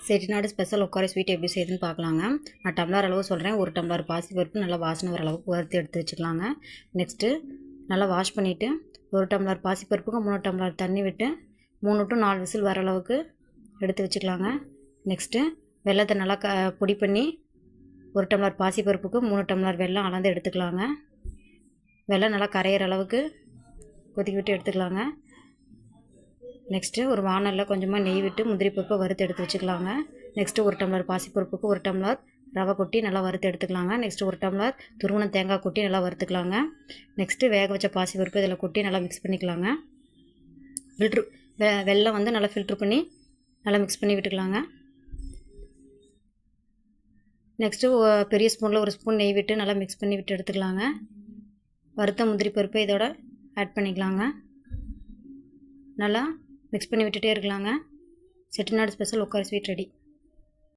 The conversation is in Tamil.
செட்டிநாடு ஸ்பெஷல் உட்கார ஸ்வீட் எப்படி செய்யுதுன்னு பார்க்கலாங்க. நான் டம்ளர் அளவு சொல்கிறேன். ஒரு டம்ளர் பாசிப்பருப்பு நல்லா வாசனை வர அளவுக்கு வறுத்து எடுத்து வச்சுக்கலாங்க. நெக்ஸ்ட்டு நல்லா வாஷ் பண்ணிவிட்டு ஒரு டம்ளர் பாசிப்பருப்புக்கு 3 டம்ளர் தண்ணி விட்டு 3 to 4 விசில் வர அளவுக்கு எடுத்து வச்சுக்கலாங்க. நெக்ஸ்ட்டு வெல்லத்தை நல்லா பொடி பண்ணி ஒரு டம்ளர் பாசிப்பருப்புக்கு 3 டம்ளர் வெல்லம் அளந்து எடுத்துக்கலாங்க. வெல்லம் நல்லா கரையிற அளவுக்கு கொதிக்க விட்டு எடுத்துக்கலாங்க. நெக்ஸ்ட்டு ஒரு வானலில் கொஞ்சமாக நெய் விட்டு முந்திரி பருப்பை வறுத்து எடுத்து வச்சுக்கலாங்க. நெக்ஸ்ட்டு ஒரு டம்ளர் பாசிப்பருப்புக்கு ஒரு டம்ளர் ரவை கொட்டி நல்லா வறுத்து எடுத்துக்கலாங்க. நெக்ஸ்ட்டு ஒரு டம்ளர் துருவன தேங்காய் கொட்டி நல்லா வறுத்துக்கலாங்க. நெக்ஸ்ட்டு வேக வச்ச பாசிப்பருப்பு இதில் கொட்டி நல்லா மிக்ஸ் பண்ணிக்கலாங்க. வெல்லம் வந்து நல்லா ஃபில்ட்ரு பண்ணி நல்லா மிக்ஸ் பண்ணி விட்டுக்கலாங்க. நெக்ஸ்ட்டு பெரிய ஸ்பூனில் ஒரு ஸ்பூன் நெய் விட்டு நல்லா மிக்ஸ் பண்ணி விட்டு எடுத்துக்கலாங்க. வறுத்த முந்திரி பருப்பை இதோட ஆட் பண்ணிக்கலாங்க. நல்லா மிக்ஸ் பண்ணி விட்டுட்டே இருக்கலாங்க. செட்டிநாடு ஸ்பெஷல் உட்கார ஸ்வீட் ரெடி.